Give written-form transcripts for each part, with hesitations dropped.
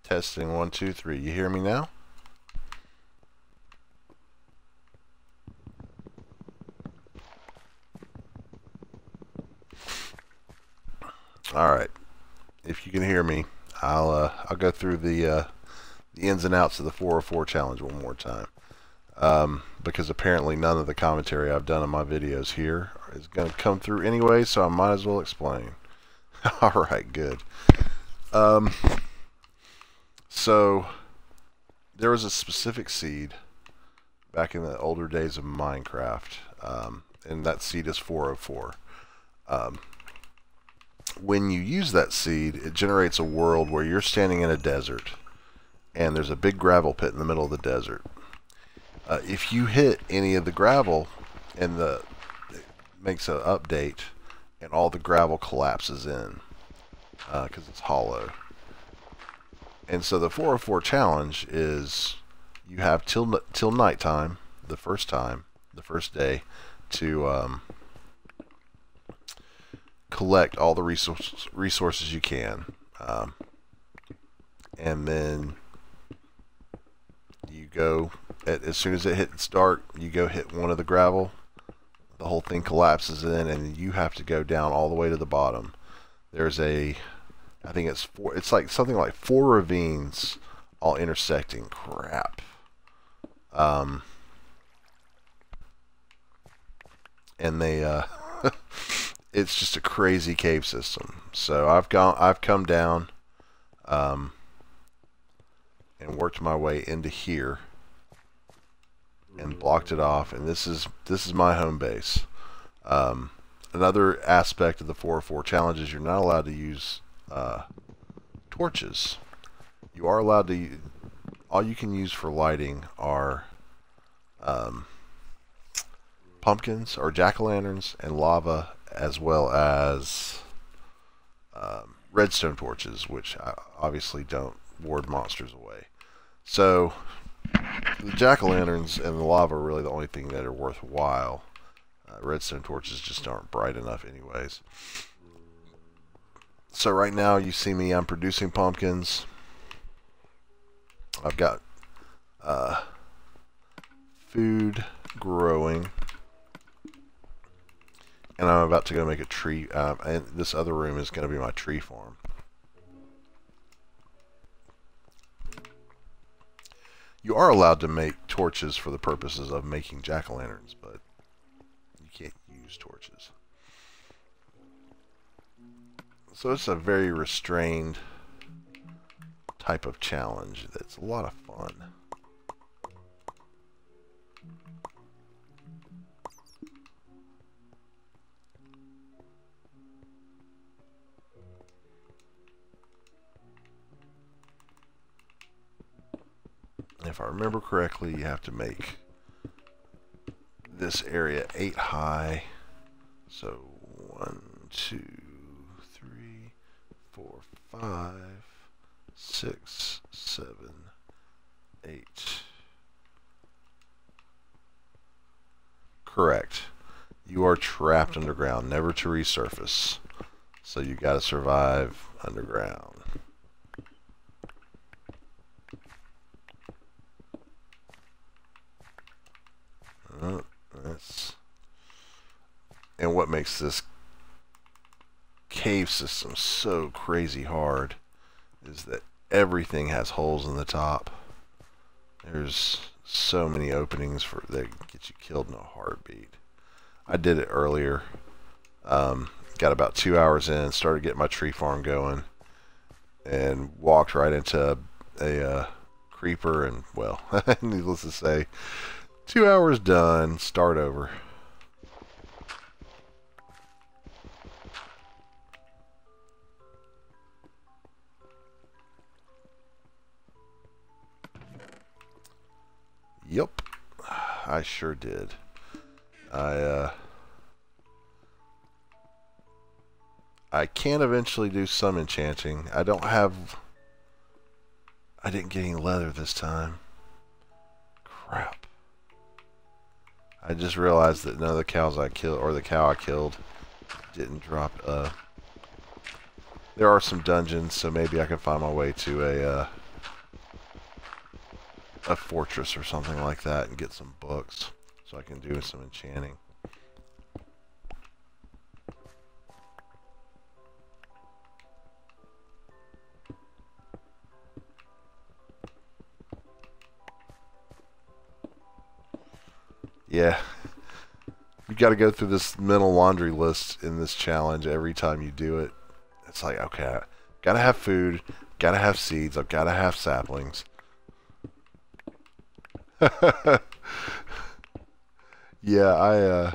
Testing 1, 2, 3. You hear me now? Alright. If you can hear me, I'll go through the ins and outs of the 404 challenge one more time. Because apparently none of the commentary I've done in my videos here is going to come through anyway, so I might as well explain. Alright, good. So there was a specific seed back in the older days of Minecraft, and that seed is 404. When you use that seed, it generates a world where you're standing in a desert, and there's a big gravel pit in the middle of the desert. If you hit any of the gravel, and it makes an update, and all the gravel collapses in, because it's hollow. And so the 404 challenge is you have till nighttime, the first day, to collect all the resources you can, and then you go as soon as it hits dark, you go hit one of the gravel, the whole thing collapses in, and you have to go down all the way to the bottom. There's I think it's like something like 4 ravines all intersecting. Crap. And they it's just a crazy cave system. So I've come down and worked my way into here and blocked it off, and this is my home base. Another aspect of the 404 challenge is you're not allowed to use torches. You are allowed to all you can use for lighting are pumpkins or jack-o'-lanterns and lava, as well as redstone torches, which obviously don't ward monsters away. So the jack-o'-lanterns and the lava are really the only thing that are worthwhile. Redstone torches just aren't bright enough anyways. So right now you see me, I'm producing pumpkins. I've got food growing, and I'm about to go make a tree, and this other room is going to be my tree farm. You are allowed to make torches for the purposes of making jack-o'-lanterns, but you can't use torches. So it's a very restrained type of challenge that's a lot of fun. If I remember correctly, you have to make this area 8 high. So 1, 2, 3, 4, 5, 6, 7, 8. Correct. You are trapped underground, never to resurface. So you got to survive underground. And what makes this cave system so crazy hard is that everything has holes in the top. There's so many openings that get you killed in a heartbeat. I did it earlier. Got about 2 hours in, started getting my tree farm going, and walked right into a creeper, and well, needless to say, 2 hours done, start over. Yep, I sure did. I can eventually do some enchanting. I didn't get any leather this time. Crap. I just realized that none of the cows I killed, or the cow I killed, didn't drop. There are some dungeons, so maybe I can find my way to a fortress or something like that and get some books so I can do some enchanting. Yeah, you got to go through this mental laundry list in this challenge every time you do it. It's like, okay, gotta have food, gotta have seeds, I've gotta have saplings. Yeah,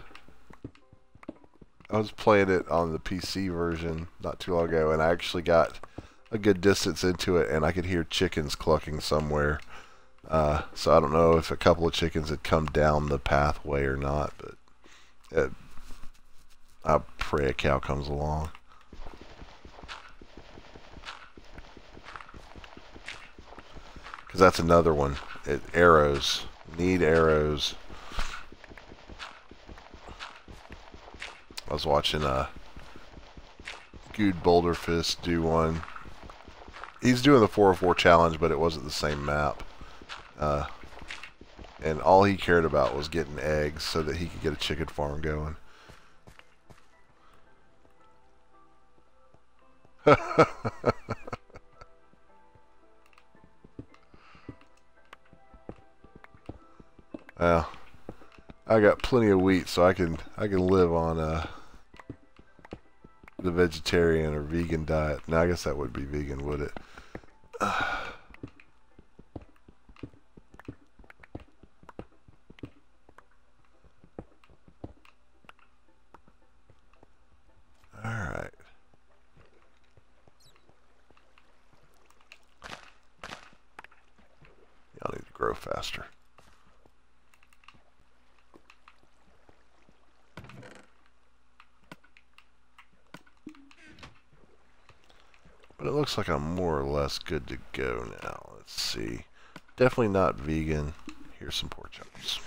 I was playing it on the PC version not too long ago, and I actually got a good distance into it, and I could hear chickens clucking somewhere. So I don't know if a couple of chickens had come down the pathway or not, but I pray a cow comes along. Because that's another one. Arrows. Need arrows. I was watching Good Boulderfist do one. He's doing the 404 challenge, but it wasn't the same map. And all he cared about was getting eggs so that he could get a chicken farm going. Well, I got plenty of wheat, so I can live on the vegetarian or vegan diet. Now I guess that would be vegan, would it? Alright. Y'all need to grow faster. But it looks like I'm more or less good to go now. Let's see. Definitely not vegan. Here's some pork chops.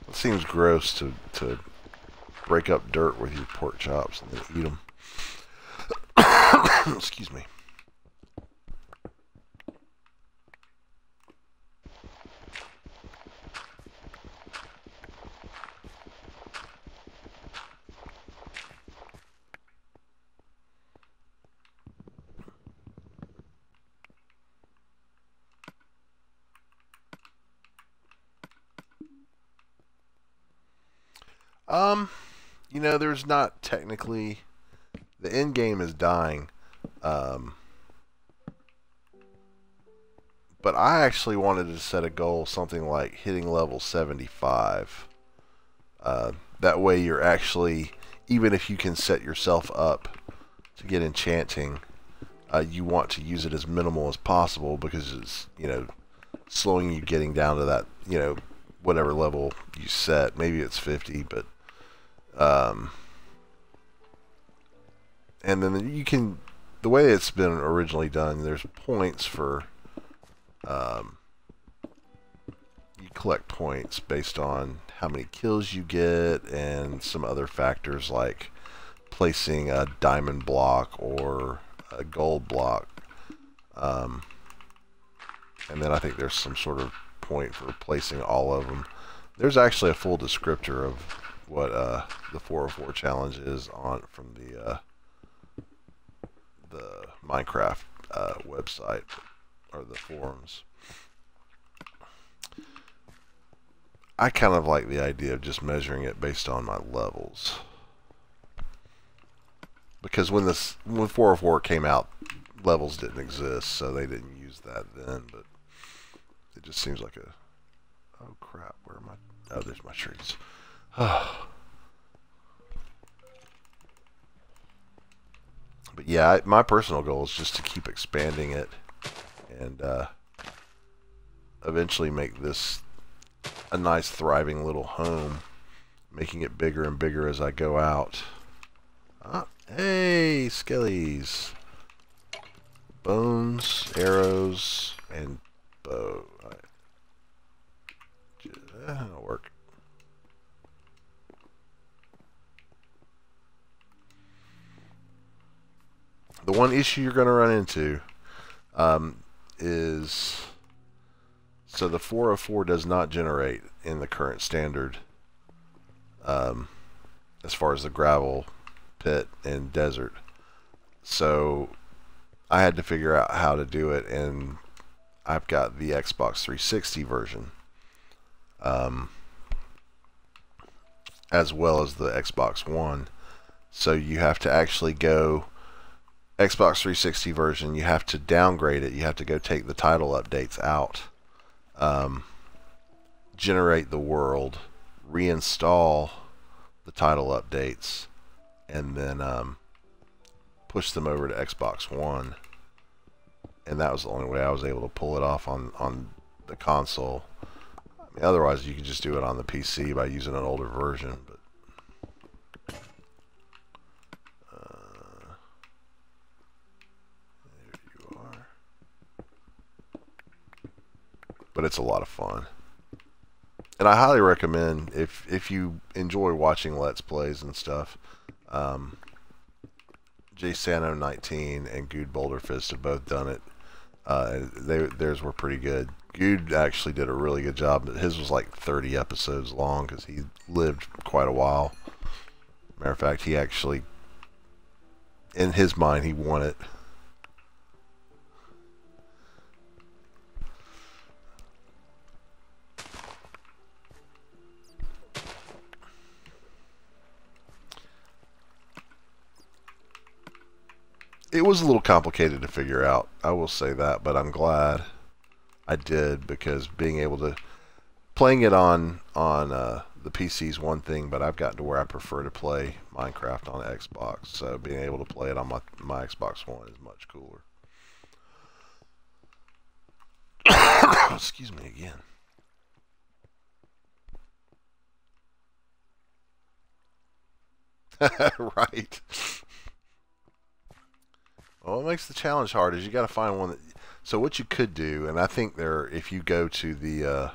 It seems gross to break up dirt with your pork chops and then eat them. Excuse me. You know, there's not technically... The end game is dying. But I actually wanted to set a goal, something like hitting level 75. That way you're actually... Even if you can set yourself up to get enchanting, you want to use it as minimal as possible because it's, you know, slowing you getting down to that, you know, whatever level you set. Maybe it's 50, but... and then you can, the way it's been originally done, there's points for, you collect points based on how many kills you get and some other factors like placing a diamond block or a gold block. And then I think there's some sort of point for placing all of them. There's actually a full descriptor of what the 404 challenge is on from the Minecraft website or the forums. I kind of like the idea of just measuring it based on my levels, because when 404 came out, levels didn't exist, so they didn't use that then. But it just seems like a... Oh crap! Where am I? Oh, there's my trees. But yeah, my personal goal is just to keep expanding it and eventually make this a nice thriving little home, making it bigger and bigger as I go out. Hey, skellies. Bones, arrows, and bow. That'll work. The one issue you're going to run into is... So the 404 does not generate in the current standard as far as the gravel pit and desert. So I had to figure out how to do it, and I've got the Xbox 360 version as well as the Xbox One. So you have to actually go Xbox 360 version, you have to downgrade it. You have to go take the title updates out, generate the world, reinstall the title updates, and then push them over to Xbox One. And that was the only way I was able to pull it off on the console. I mean, otherwise, you could just do it on the PC by using an older version. But there you are. But it's a lot of fun. And I highly recommend, if you enjoy watching Let's Plays and stuff, JSano19 and Good Boulderfist have both done it. Theirs were pretty good. Good actually did a really good job, but his was like 30 episodes long because he lived quite a while. Matter of fact, he actually, in his mind, he won it. It was a little complicated to figure out, I will say that, but I'm glad I did, because being able to playing it on the PC is one thing, but I've gotten to where I prefer to play Minecraft on Xbox, so being able to play it on my Xbox One is much cooler. Excuse me again. Right. Well, what makes the challenge hard is you got to find one that. So what you could do, and I think if you go to the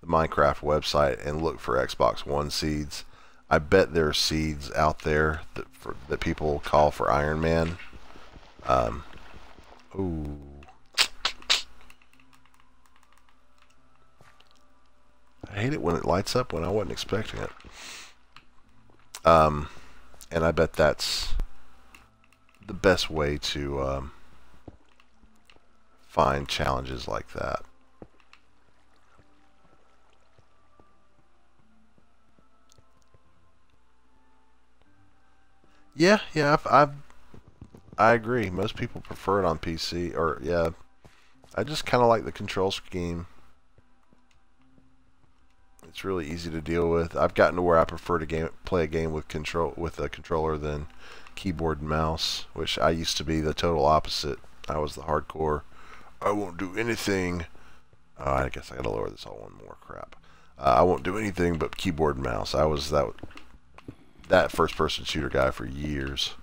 Minecraft website and look for Xbox One seeds, I bet there are seeds out there that people call for Iron Man. Ooh. I hate it when it lights up when I wasn't expecting it. And I bet that's the best way to find challenges like that. Yeah, I agree. Most people prefer it on PC, or yeah, I just kind of like the control scheme. It's really easy to deal with. I've gotten to where I prefer to play a game with a controller than keyboard and mouse, which I used to be the total opposite. I was the hardcore. I won't do anything. I guess I gotta lower this all one more. Crap. I won't do anything but keyboard and mouse. I was that first-person shooter guy for years.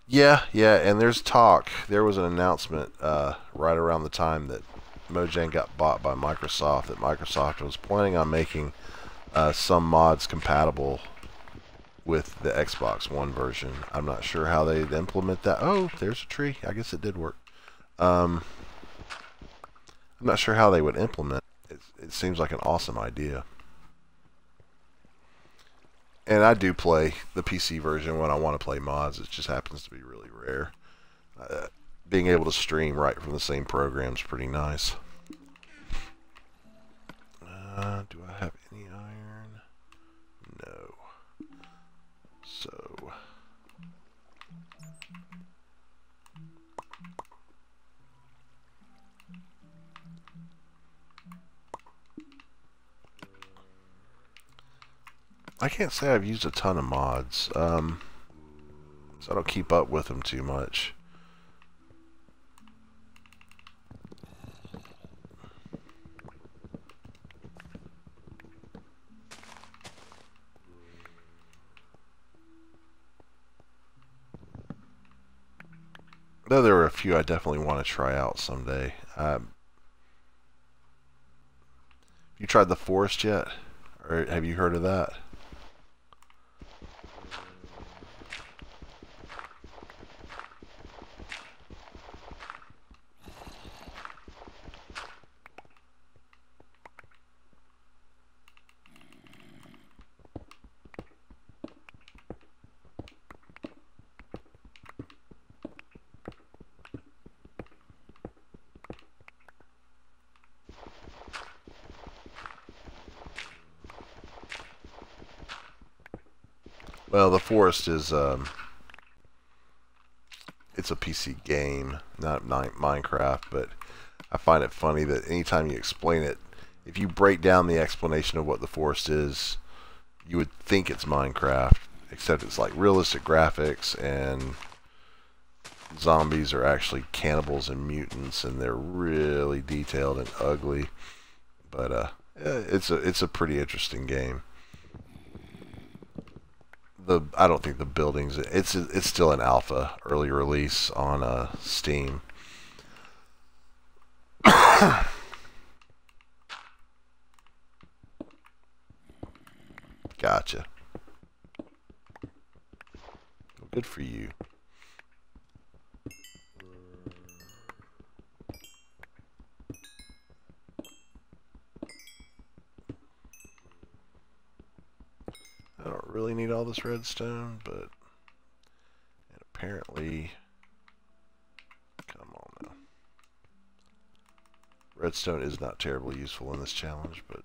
Yeah, and there's talk. There was an announcement right around the time that Mojang got bought by Microsoft that Microsoft was planning on making some mods compatible with the Xbox One version. I'm not sure how they'd implement that. Oh, there's a tree. I guess it did work. I'm not sure how they would implement it. It seems like an awesome idea. And I do play the PC version when I want to play mods. It just happens to be really rare. Being able to stream right from the same program is pretty nice. Do I have any iron? No. So... I can't say I've used a ton of mods, so I don't keep up with them too much. Though there are a few I definitely want to try out someday. You tried the forest yet? Or have you heard of that? Well, the forest is it's a PC game, not Minecraft, but I find it funny that anytime you explain it, if you break down the explanation of what the forest is, you would think it's Minecraft, except it's like realistic graphics and zombies are actually cannibals and mutants, and they're really detailed and ugly. But it's a pretty interesting game. I don't think the buildings. It's still an alpha, early release on Steam. Gotcha. Well, good for you. I don't really need all this redstone, but apparently, come on now. Redstone is not terribly useful in this challenge, but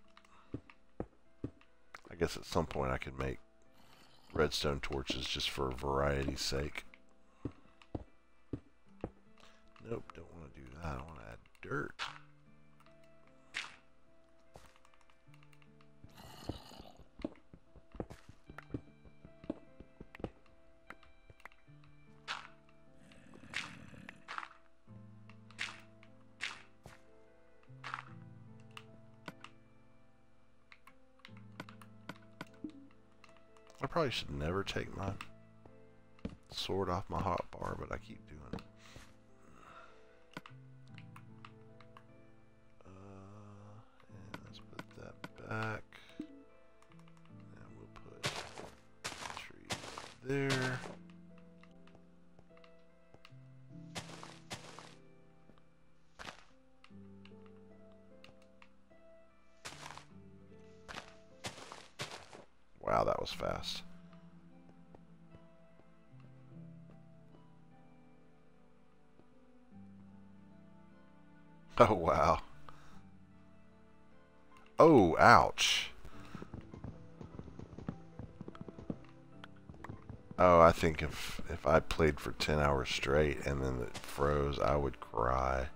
I guess at some point I could make redstone torches just for variety's sake. Nope, don't want to do that. I want to add dirt. I probably should never take my sword off my hotbar, but I keep doing it. And let's put that back. And we'll put trees there. Wow, that was fast. Oh, wow. Oh, ouch. Oh, I think if I played for 10 hours straight and then it froze, I would cry.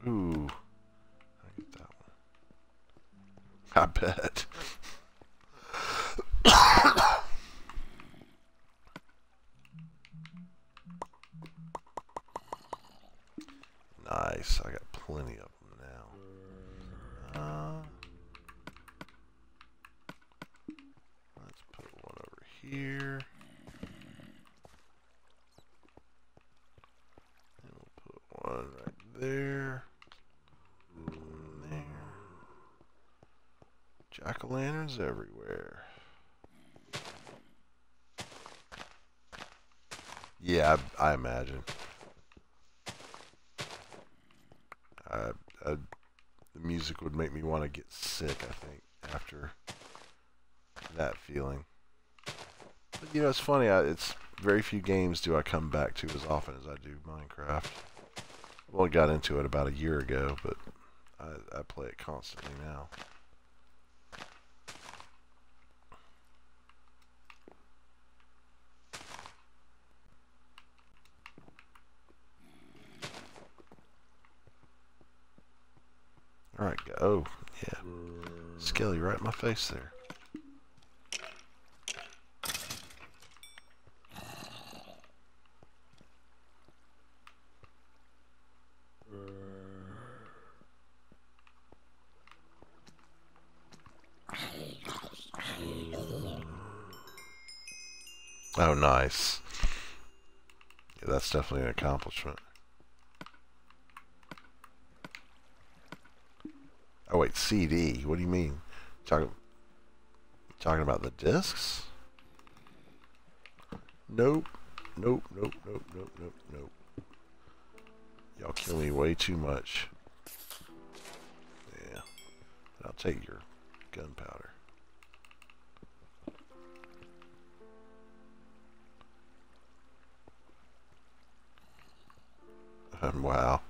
Ooh, I get that one. I bet. Nice. I got plenty of them now. Let's put one over here. And we'll put one right there. And there. Jack-o'-lanterns everywhere. Yeah, I imagine. The music would make me want to get sick, I think, after that feeling. But, you know, it's funny. It's very few games do I come back to as often as I do Minecraft. I only got into it about a year ago, but I play it constantly now. Alright, go. Oh, yeah. Skelly right in my face there. Oh, nice. Yeah, that's definitely an accomplishment. Oh, wait, CD? What do you mean? Talking about the discs? Nope. Nope, nope, nope, nope, nope, nope. Y'all kill me way too much. Yeah. I'll take your gunpowder. Wow.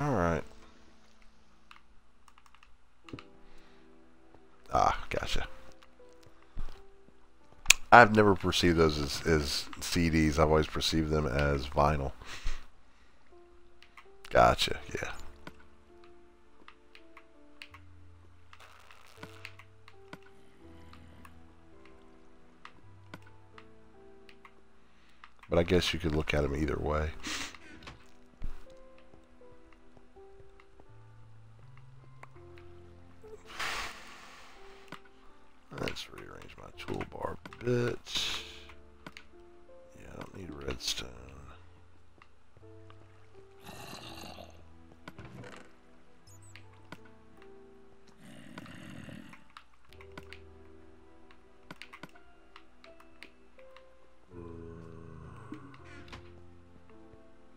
Alright. Ah, gotcha. I've never perceived those as CDs. I've always perceived them as vinyl. Gotcha, yeah. But I guess you could look at them either way. Let's rearrange my toolbar a bit. Yeah, I don't need redstone.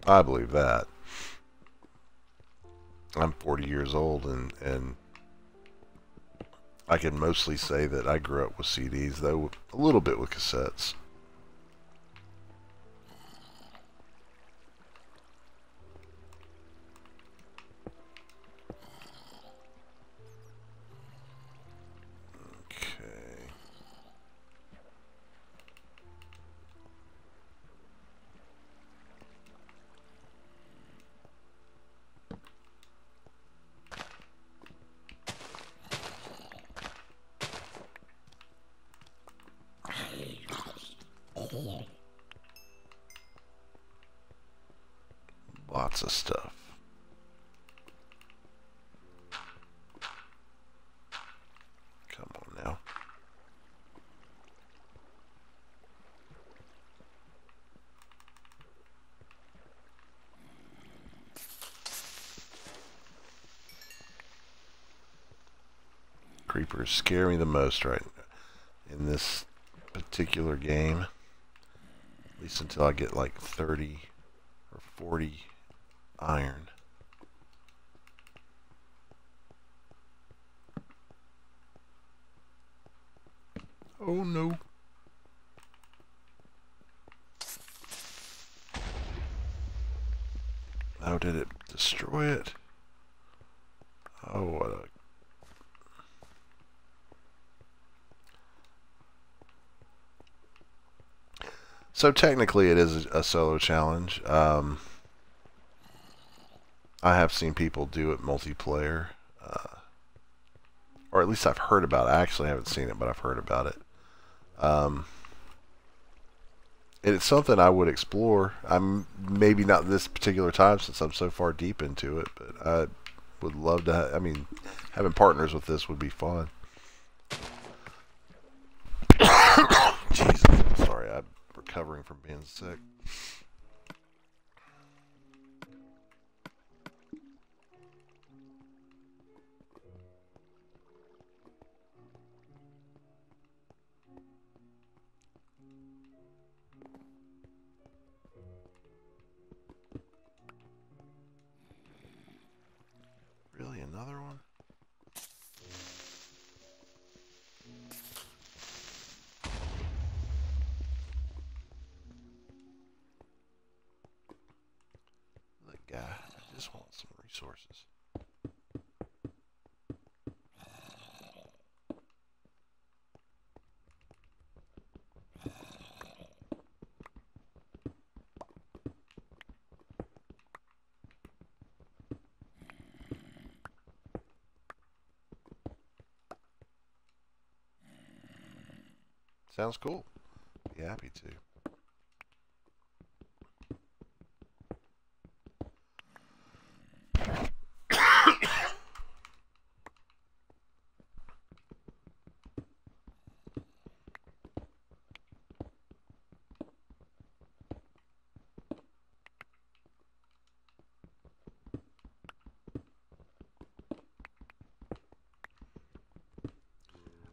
I believe that. I'm 40 years old, and I can mostly say that I grew up with CDs, though a little bit with cassettes. Okay. Lots of stuff. Come on now. Creepers scare me the most right in this particular game. At least until I get like 30 or 40 iron. Oh no. How did it destroy it? Oh, what a... So technically it is a solo challenge. I have seen people do it multiplayer. Or at least I've heard about it. I actually haven't seen it, but I've heard about it. It's something I would explore. I'm maybe not this particular time since I'm so far deep into it, but I would love to. I mean, having partners with this would be fun. Jesus, sorry, I'm recovering from being sick. Really, another one? Look, guy, I just want some resources. Sounds cool. Be happy to.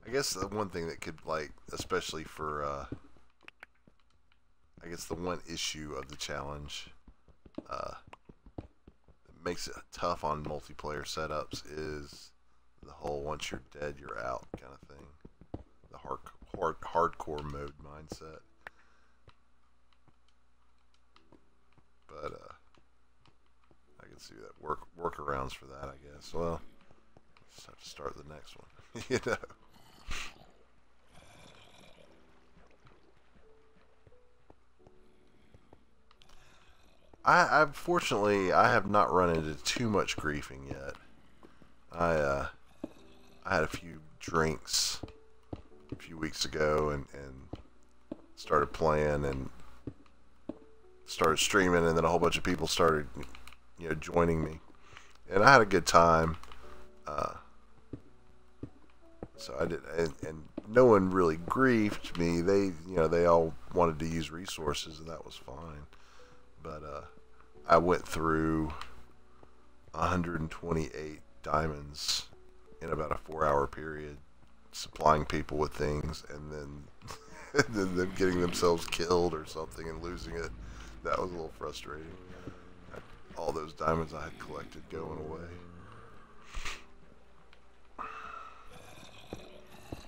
I guess the one thing that could, like, especially for, I guess the one issue of the challenge that makes it tough on multiplayer setups is the whole once you're dead, you're out kind of thing. The hardcore mode mindset. But, I can see that workarounds for that, I guess. Well, just have to start the next one, you know. Fortunately, I have not run into too much griefing yet. I had a few drinks a few weeks ago and started playing and started streaming, and then a whole bunch of people started, joining me, and I had a good time. So I did, and no one really griefed me. They all wanted to use resources, and that was fine. But I went through 128 diamonds in about a 4-hour period, supplying people with things, and then and then them getting themselves killed or something and losing it. That was a little frustrating. All those diamonds I had collected going away.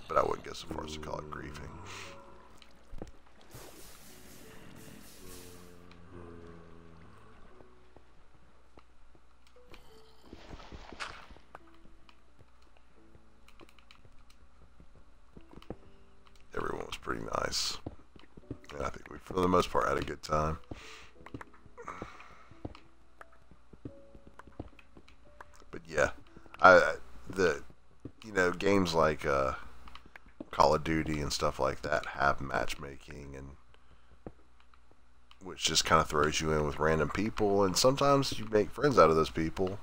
But I wouldn't go so far as to call it griefing. Everyone was pretty nice. And I think we, for the most part, had a good time. But yeah, games like Call of Duty and stuff like that have matchmaking, and which just kind of throws you in with random people, and sometimes you make friends out of those people.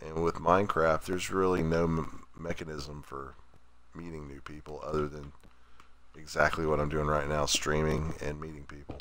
And with Minecraft, there's really no mechanism for meeting new people other than exactly what I'm doing right now, streaming and meeting people.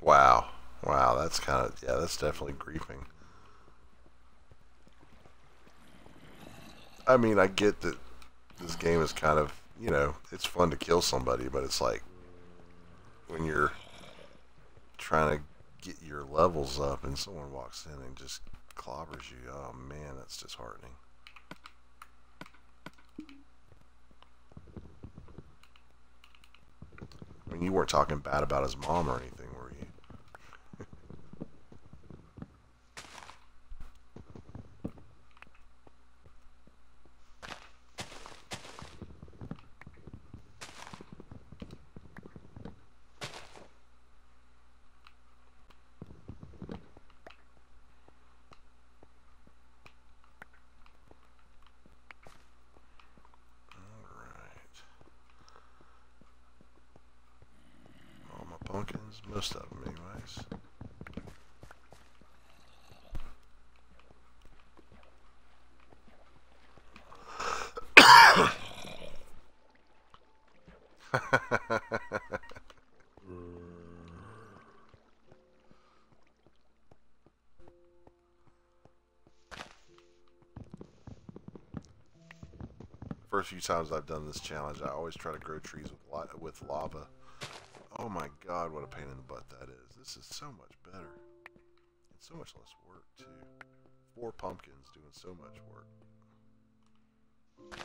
Wow. Wow, that's kind of, yeah, that's definitely griefing. I mean, I get that this game is kind of, it's fun to kill somebody, but it's like when you're trying to get your levels up and someone walks in and just clobbers you. Oh man, that's disheartening. I mean, you weren't talking bad about his mom or anything, were you? All my pumpkins, most of them anyways. First few times I've done this challenge, I always try to grow trees with lava. Oh my god, what a pain in the butt that is. This is so much better. It's so much less work, too. 4 pumpkins doing so much work. As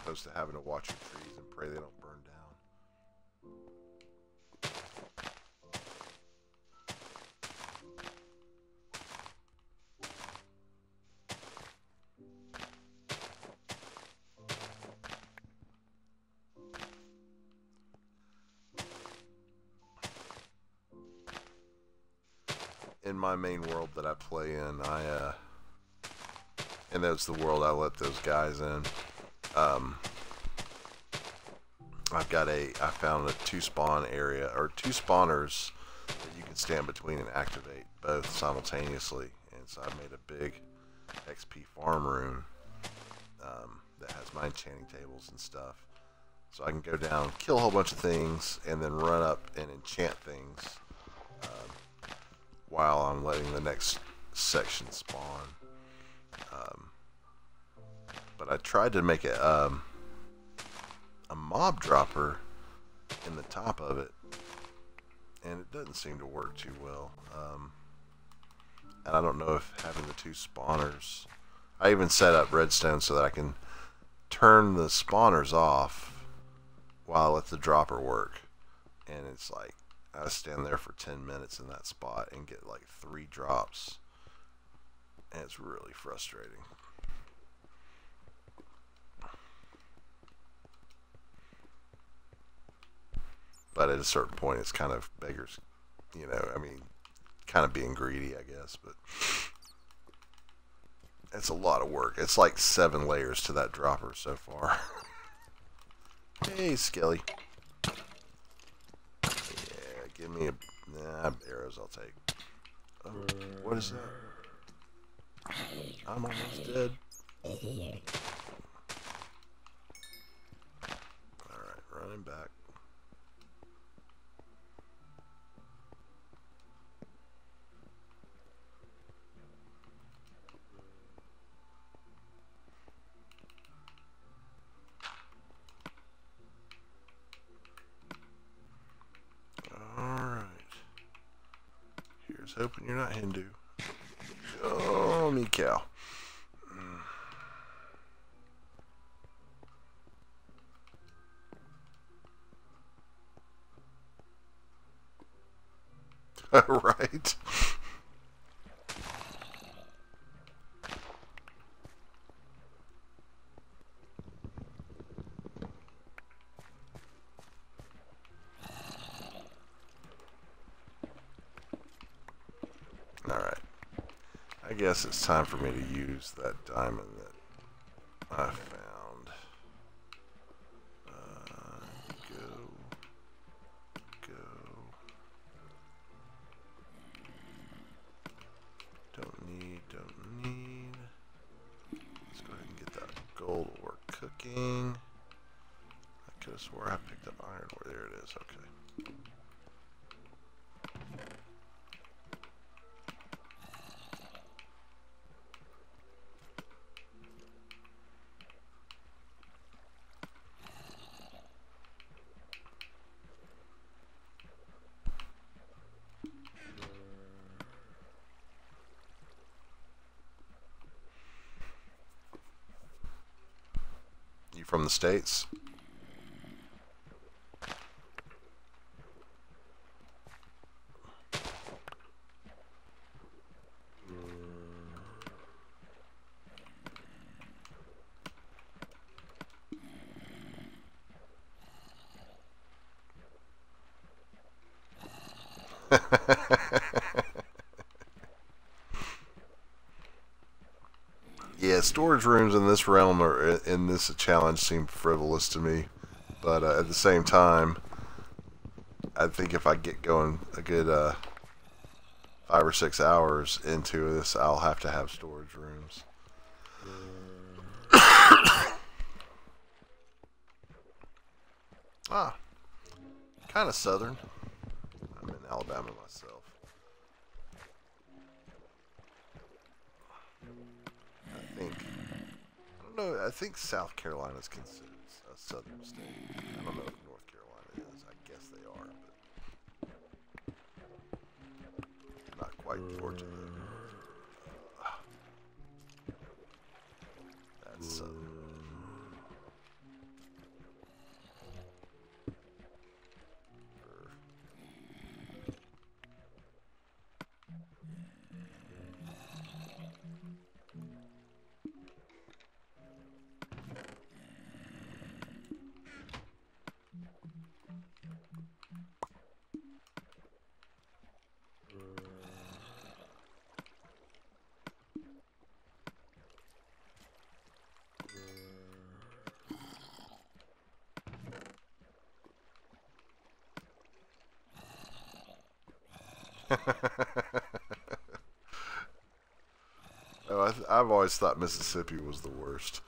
opposed to having to watch your trees and pray they don't burn down. In my main world that I play in, and that's the world I let those guys in. I found a 2 spawn area, or 2 spawners that you can stand between and activate both simultaneously. And so I've made a big XP farm room that has my enchanting tables and stuff. So I can go down, kill a whole bunch of things, and then run up and enchant things while I'm letting the next section spawn. But I tried to make it a mob dropper in the top of it, and it doesn't seem to work too well. And I don't know if having the 2 spawners... I even set up redstone so that I can turn the spawners off while I let the dropper work. And it's like, I stand there for 10 minutes in that spot and get like 3 drops. And it's really frustrating. But at a certain point, it's kind of beggars, you know, I mean, kind of being greedy, I guess. But it's a lot of work. It's like 7 layers to that dropper so far. Hey, Skelly. Yeah, give me a... Nah, arrows I'll take. Oh, what is that? I'm almost dead. Alright, running back. Hoping you're not Hindu. Oh, me cow. Right. Alright. I guess it's time for me to use that diamond that I found. Go. Don't need. Let's go ahead and get that gold ore cooking. I could have swore I picked up iron ore. There it is. Okay. From the States? Yeah, storage rooms in this realm or in this challenge seem frivolous to me, but at the same time, I think if I get going a good 5 or 6 hours into this, I'll have to have storage rooms. Ah, kind of southern. I'm in Alabama myself. I think South Carolina is considered a southern state. I don't know if North Carolina is. I guess they are, but not quite Georgia. That's southern. Oh, I've always thought Mississippi was the worst.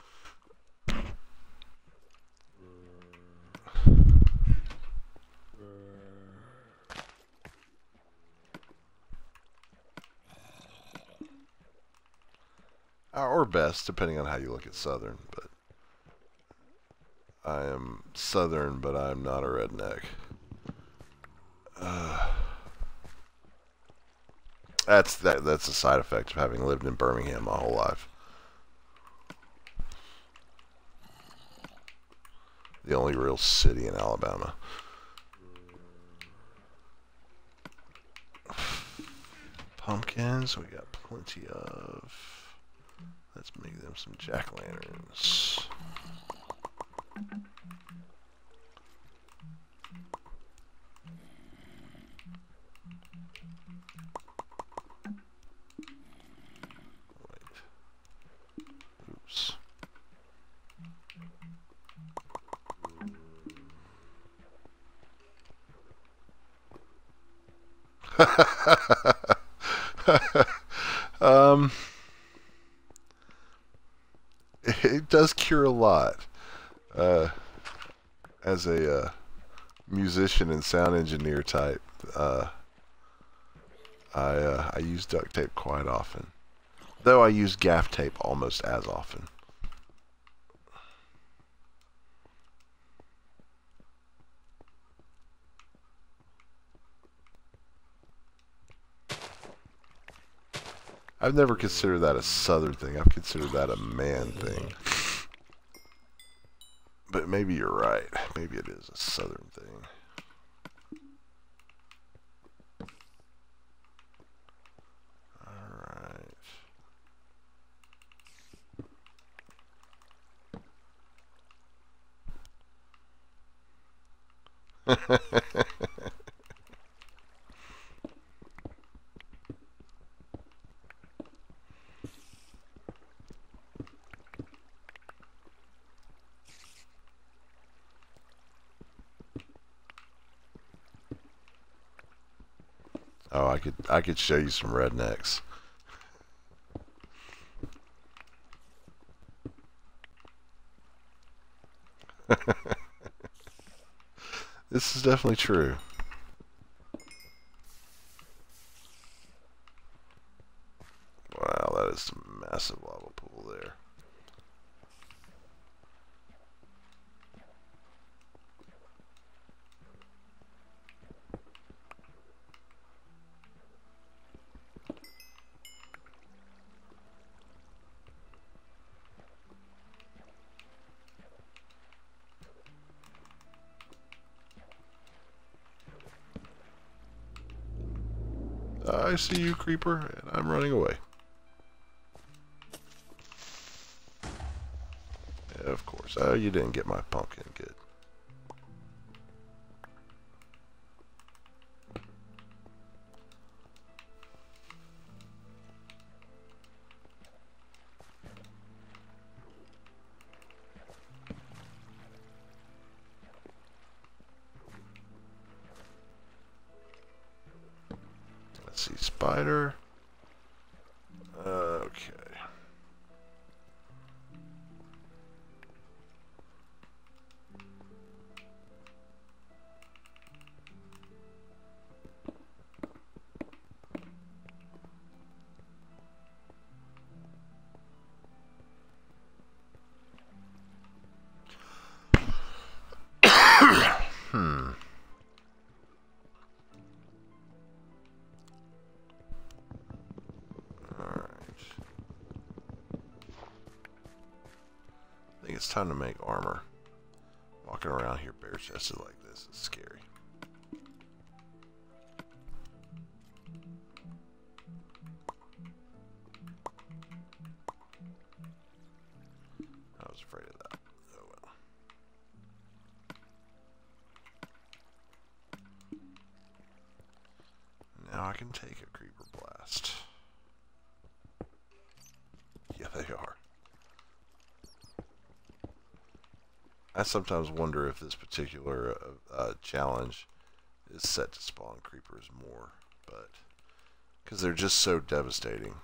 Or best, depending on how you look at Southern. But I am Southern, but I'm not a redneck. That's a side effect of having lived in Birmingham my whole life. The only real city in Alabama. Pumpkins, we got plenty of. Let's make them some jack-o'-lanterns. Oops. It does cure a lot. As a musician and sound engineer type, I use duct tape quite often. Though I use gaff tape almost as often. I've never considered that a southern thing. I've considered that a man thing. But maybe you're right. Maybe it is a southern thing. Alright. Oh, I could show you some rednecks. This is definitely true. Wow, that is a massive lava pool there. I see you, creeper, and I'm running away. Yeah, of course. Oh, you didn't get my pumpkin. Good. Let's see, spider. Okay. I think it's time to make armor. Walking around here bare-chested like this is scary. I was afraid of that. Oh well. Now I can take a creeper blast. Yeah, they are. I sometimes wonder if this particular challenge is set to spawn creepers more, but because they're just so devastating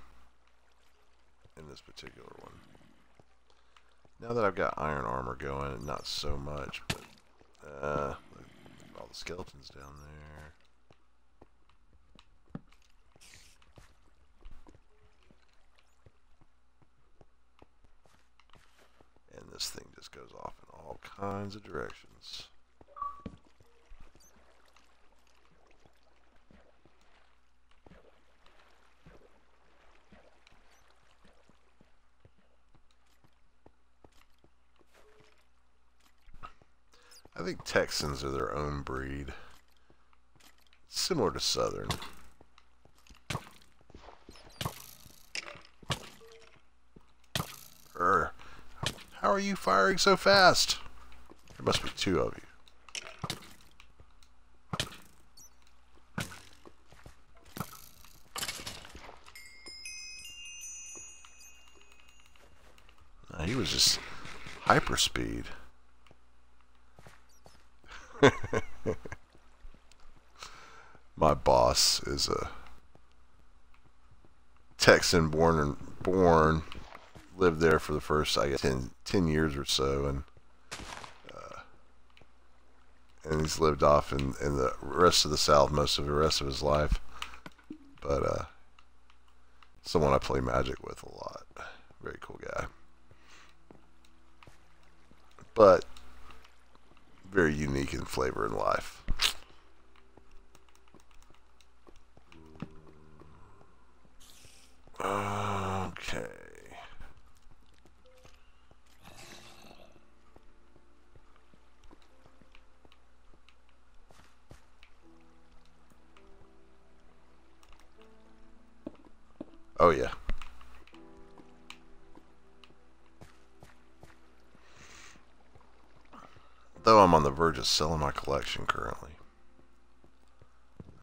in this particular one. Now that I've got iron armor going, not so much, but all the skeletons down there. And this thing just goes off in all kinds of directions. I think Texans are their own breed. Similar to Southern. How are you firing so fast? There must be two of you. He was just hyperspeed. My boss is a Texan born, lived there for the first, I guess, 10 years or so, and he's lived off in the rest of the South most of the rest of his life. But someone I play Magic with a lot. Very cool guy. But very unique in flavor and life. Okay. Oh yeah. Though I'm on the verge of selling my collection currently.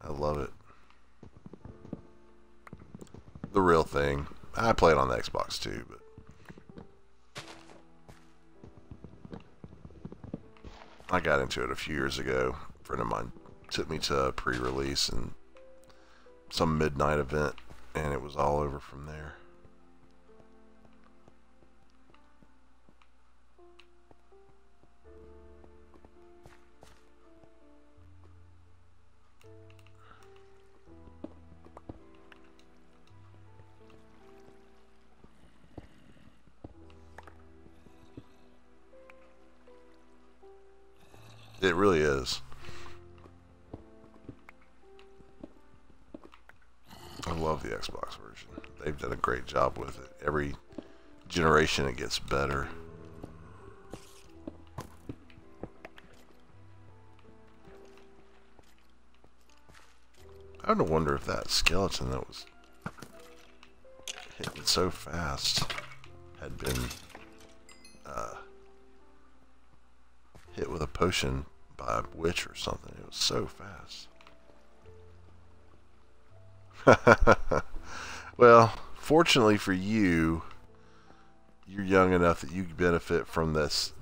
I love it. The real thing. I play it on the Xbox too, but I got into it a few years ago. A friend of mine took me to a pre-release and some midnight event, and it was all over from there. It really is. I love the Xbox version. They've done a great job with it. Every generation it gets better. I don't wonder if that skeleton that was hitting so fast had been hit with a potion by a witch or something. It was so fast. Well, fortunately for you, you're young enough that you benefit from this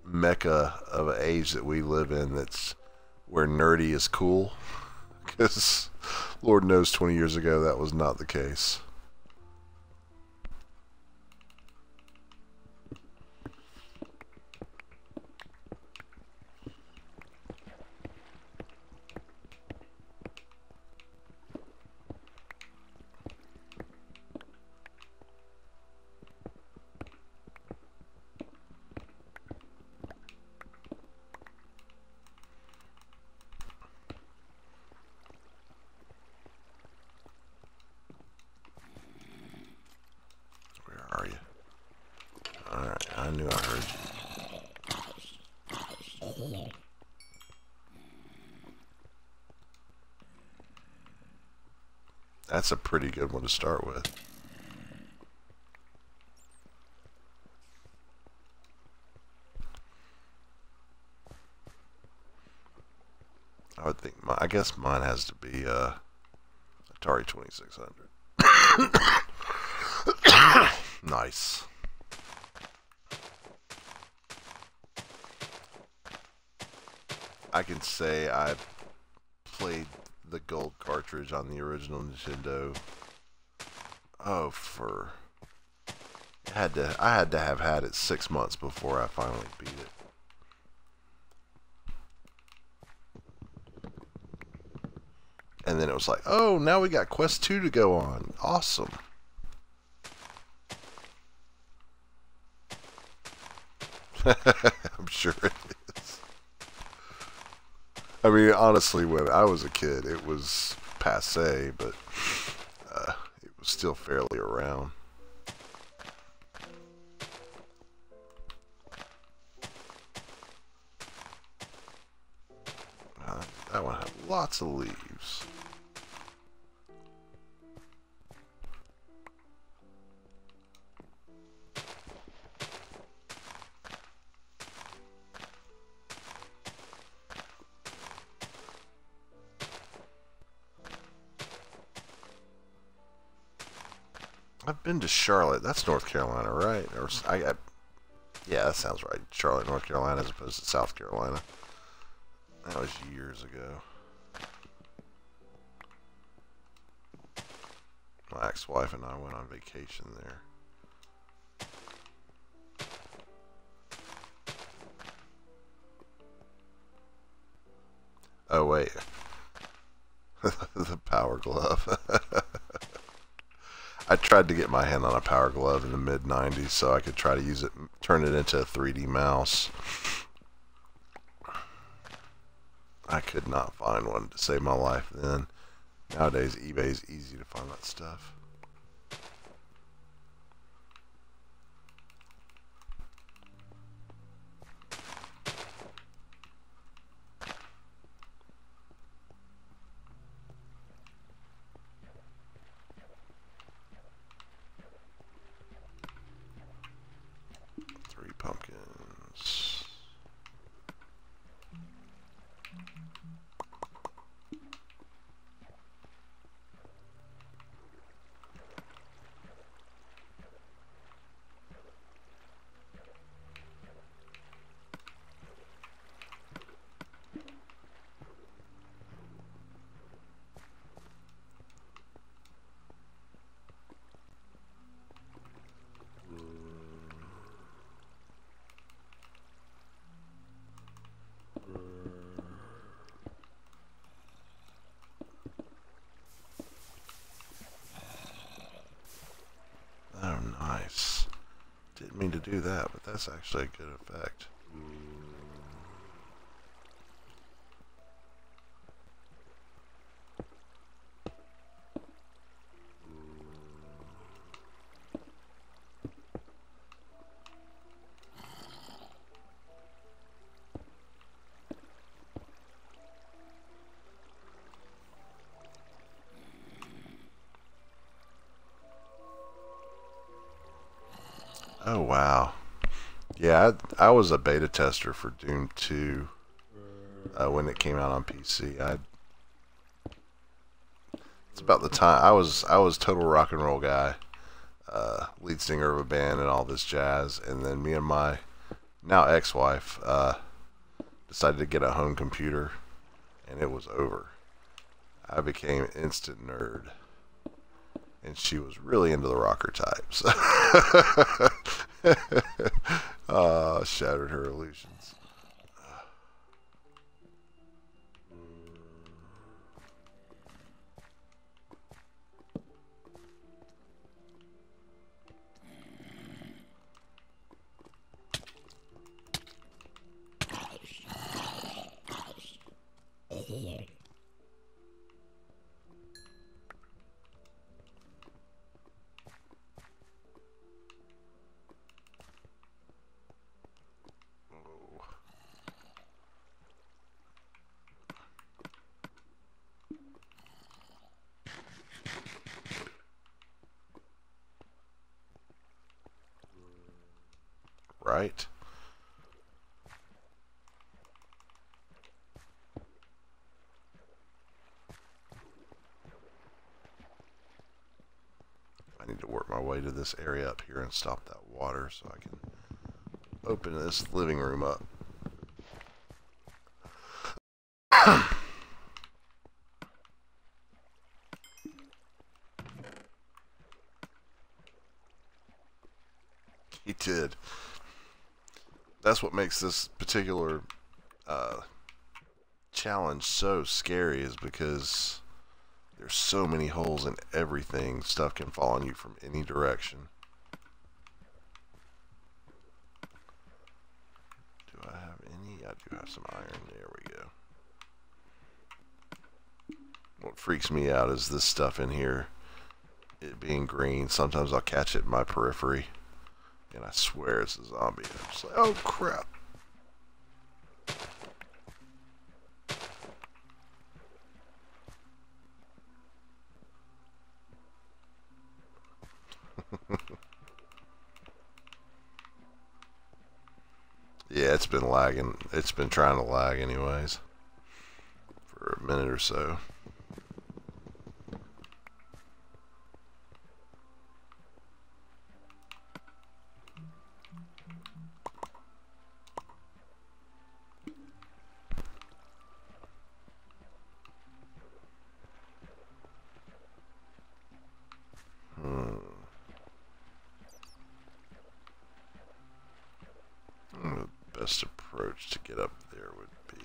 mecca of an age that we live in, that's where nerdy is cool. Because Lord knows 20 years ago that was not the case. That's a pretty good one to start with. I would think, I guess mine has to be Atari 2600. Nice. I can say I played the gold cartridge on the original Nintendo. Oh, I had to have had it 6 months before I finally beat it. And then it was like, oh, now we got Quest 2 to go on. Awesome. I'm sure it is. I mean, honestly, when I was a kid, it was passé, but it was still fairly around. That one had lots of leaves. I've been to Charlotte. That's North Carolina, right? Or yeah, that sounds right. Charlotte, North Carolina, as opposed to South Carolina. That was years ago. My ex-wife and I went on vacation there. Oh, wait. The Power Glove. I tried to get my hand on a Power Glove in the mid-90s so I could try to use it, turn it into a 3D mouse. I could not find one to save my life then. Nowadays, eBay's easy to find that stuff. Pumpkins. Oh, nice. Didn't mean to do that, but that's actually a good effect. Oh, wow. Yeah, I was a beta tester for Doom 2 when it came out on PC. It's about the time I was total rock and roll guy, lead singer of a band and all this jazz, and then me and my now ex-wife decided to get a home computer, and it was over. I became an instant nerd. And she was really into the rocker types. Shattered her illusions. right? I need to work my way to this area up here and stop that water so I can open this living room up. He did. That's what makes this particular challenge so scary, is because there's so many holes in everything. Stuff can fall on you from any direction. Do I have any? I do have some iron. There we go. What freaks me out is this stuff in here, it being green. Sometimes I'll catch it in my periphery, and I swear it's a zombie. I'm just like, oh crap. Yeah, it's been lagging. It's been trying to lag anyways for a minute or so. The best approach to get up there would be...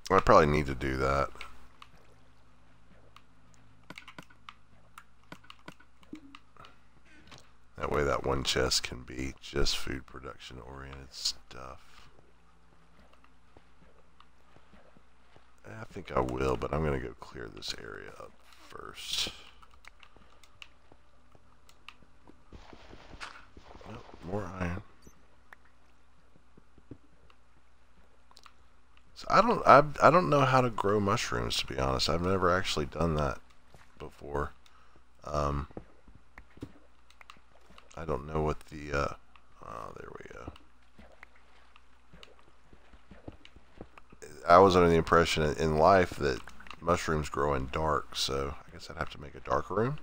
I probably need to do that. That way that one chest can be just food production oriented stuff. I think I will, but I'm going to go clear this area up first. Nope, more iron. So I don't know how to grow mushrooms, to be honest. I've never actually done that before. I don't know what the oh, there we go. I was under the impression in life that mushrooms grow in dark, so I guess I'd have to make a dark room.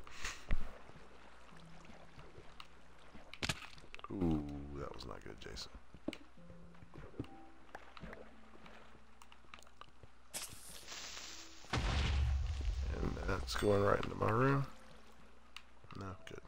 Ooh, that was not good, Jason. And that's going right into my room. No, good.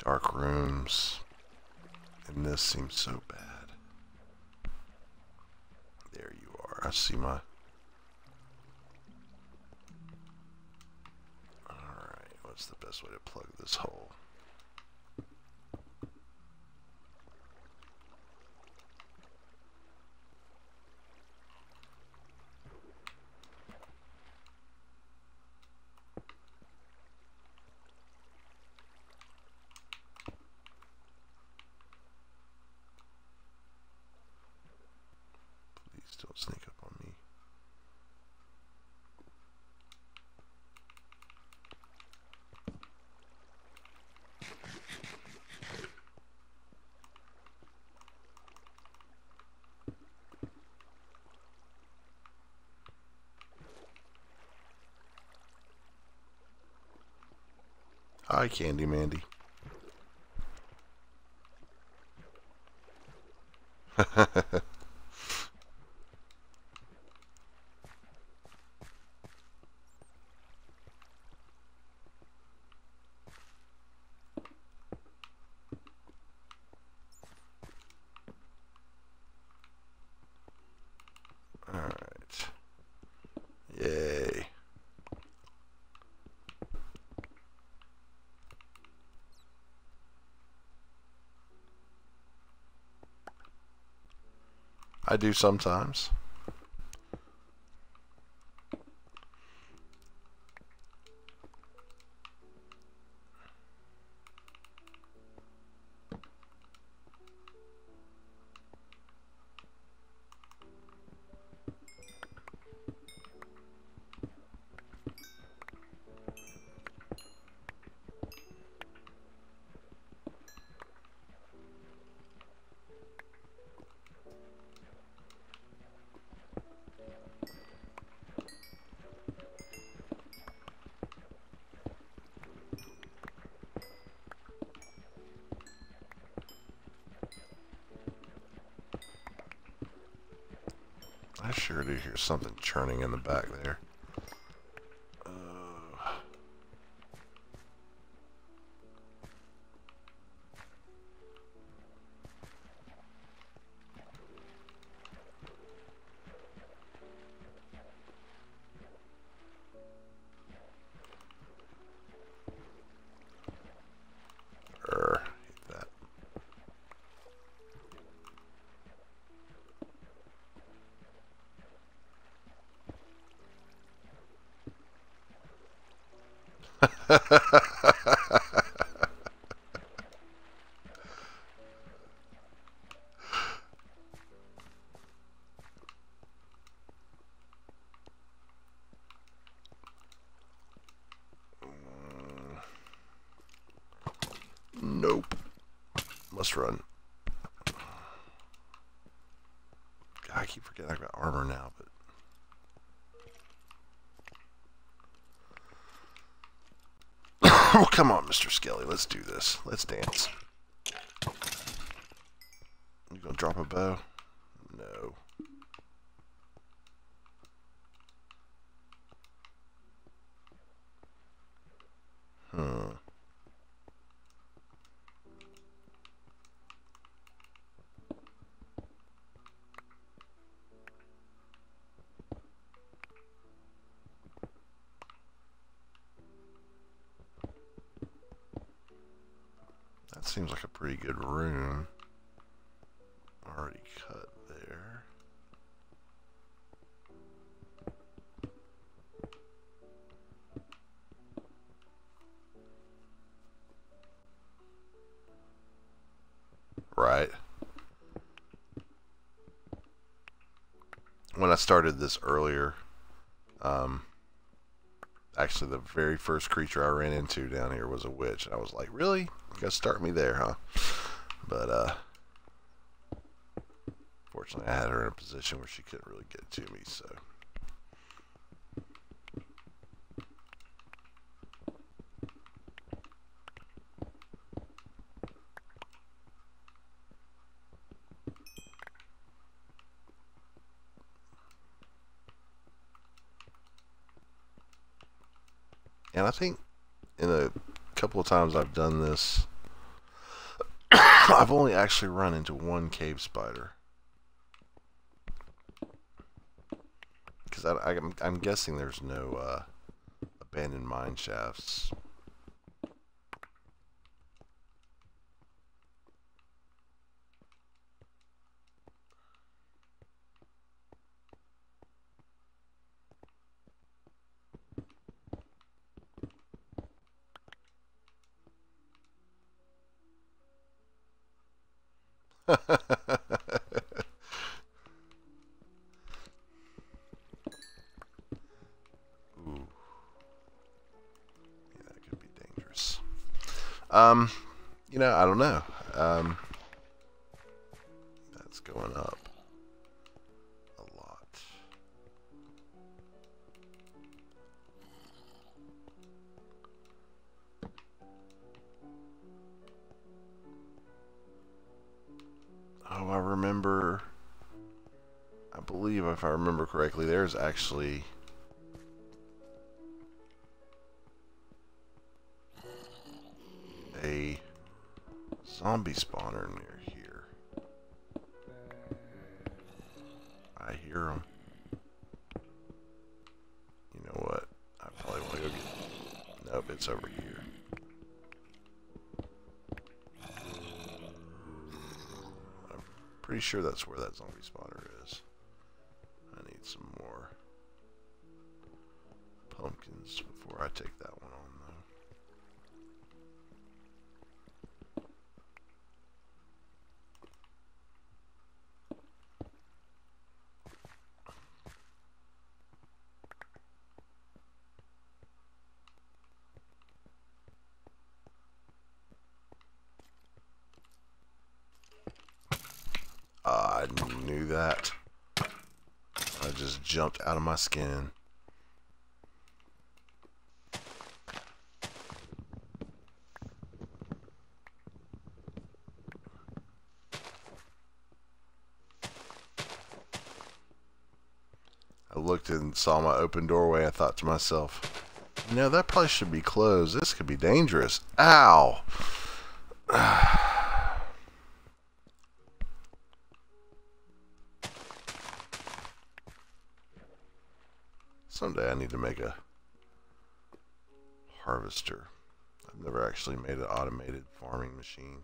Dark rooms. And this seems so bad. There you are. I see my... Alright, what's the best way to plug this hole? Please don't sneak up on me. Hi, Candy Mandy. Alright. Yay. I do sometimes. I sure do hear something churning in the back there. Hate that. Nope. Must run. God, I keep forgetting I've got armor now, but oh, come on, Mr. Skelly. Let's do this. Let's dance. You gonna drop a bow? No. That seems like a pretty good room. Already cut there. Right. When I started this earlier, actually the very first creature I ran into down here was a witch, and I was like, really? You gotta start me there, huh? But fortunately I had her in a position where she couldn't really get to me, so. And I think in a couple of times I've done this, I've only actually run into one cave spider. Because I'm guessing there's no abandoned mine shafts. Ooh. Yeah, that could be dangerous. You know, I don't know. That's going up a lot. Oh, I remember. I believe, if I remember correctly, there's actually a zombie spawner near here. I hear them. You know what? I probably want to go get... Nope, it's over here. I'm pretty sure that's where that zombie spawner is. pumpkins before I take that one on, though. I knew that. I just jumped out of my skin. I looked and saw my open doorway. I thought to myself, you know, that probably should be closed. This could be dangerous. Ow! Someday I need to make a harvester. I've never actually made an automated farming machine.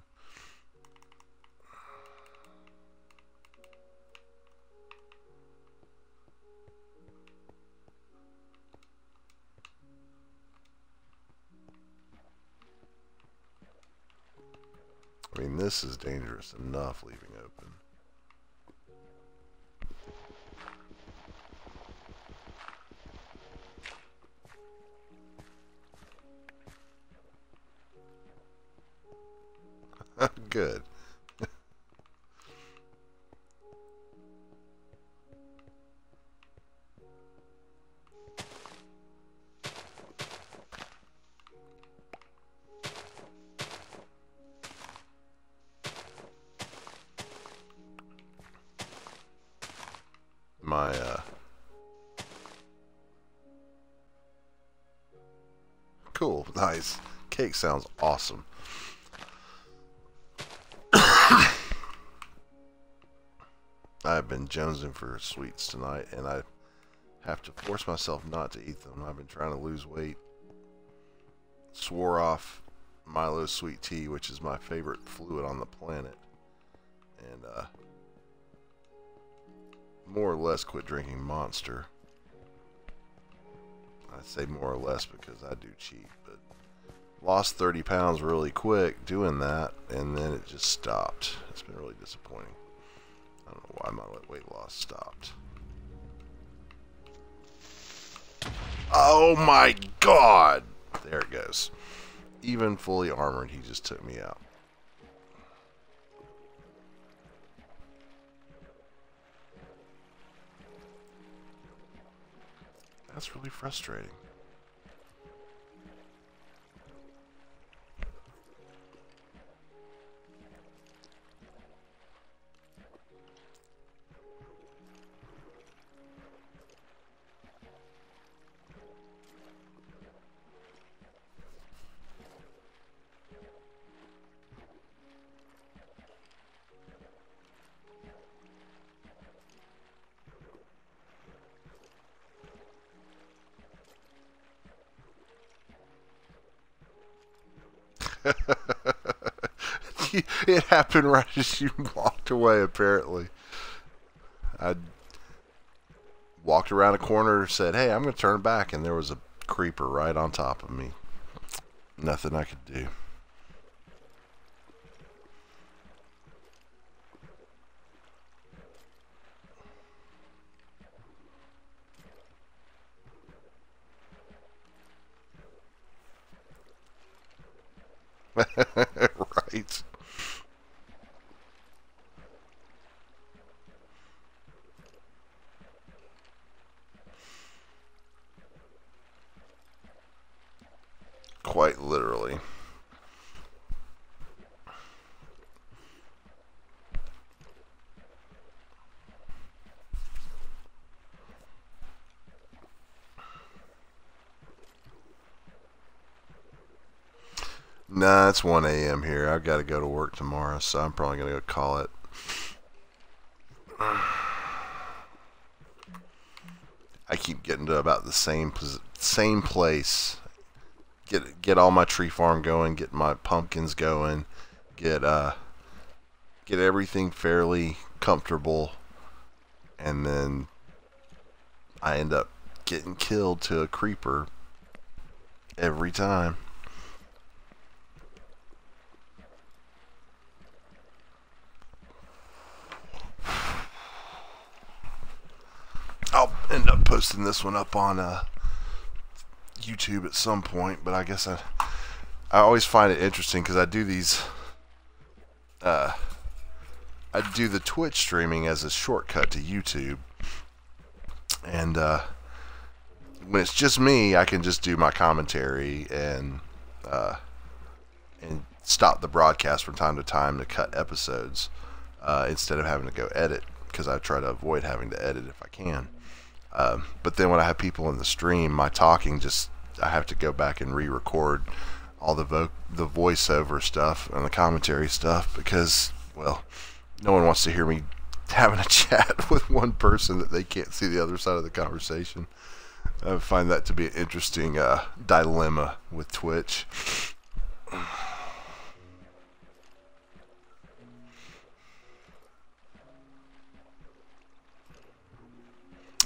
I mean, this is dangerous enough leaving open. Good. My cool, nice. Cake sounds awesome. I've been jonesing for sweets tonight, and I have to force myself not to eat them. I've been trying to lose weight. Swore off Milo sweet tea, which is my favorite fluid on the planet, and more or less quit drinking Monster. I say more or less because I do cheat, but lost 30 pounds really quick doing that, and then it just stopped. It's been really disappointing. I don't know why my weight loss stopped. Oh my god! There it goes. Even fully armored, he just took me out. That's really frustrating. It happened right as you walked away, apparently. I walked around a corner, said, hey, I'm going to turn back, and there was a creeper right on top of me. Nothing I could do. Right. Quite literally. Nah, it's 1 a.m. here. I've got to go to work tomorrow, so I'm probably going to go call it. I keep getting to about the same place. Get all my tree farm going, get my pumpkins going, get everything fairly comfortable, and then I end up getting killed to a creeper Every time. I'll end up posting this one up on YouTube at some point, but I guess I always find it interesting because I do these I do the Twitch streaming as a shortcut to YouTube, and when it's just me, I can just do my commentary and stop the broadcast from time to time to cut episodes instead of having to go edit, because I try to avoid having to edit if I can. But then when I have people in the stream, my talking I have to go back and re-record all the voiceover stuff and the commentary stuff, because, well, no one wants to hear me having a chat with one person that they can't see the other side of the conversation. I find that to be an interesting dilemma with Twitch.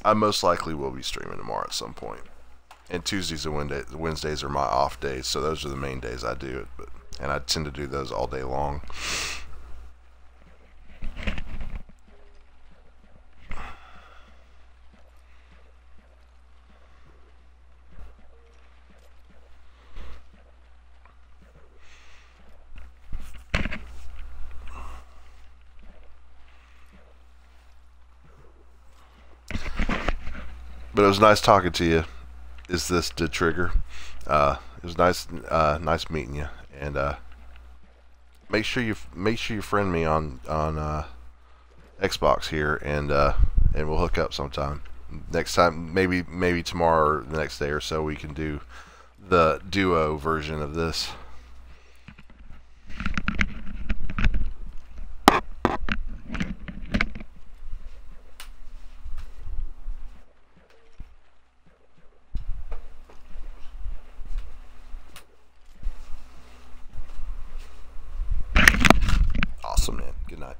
I most likely will be streaming tomorrow at some point. And Tuesdays and Wednesdays are my off days, so those are the main days I do it. And I tend to do those all day long. But it was nice talking to you. Is this the trigger? It was nice meeting you, and make sure you friend me on Xbox here, and we'll hook up sometime. Next time, maybe tomorrow or the next day or so, we can do the duo version of this. Awesome, man. Good night.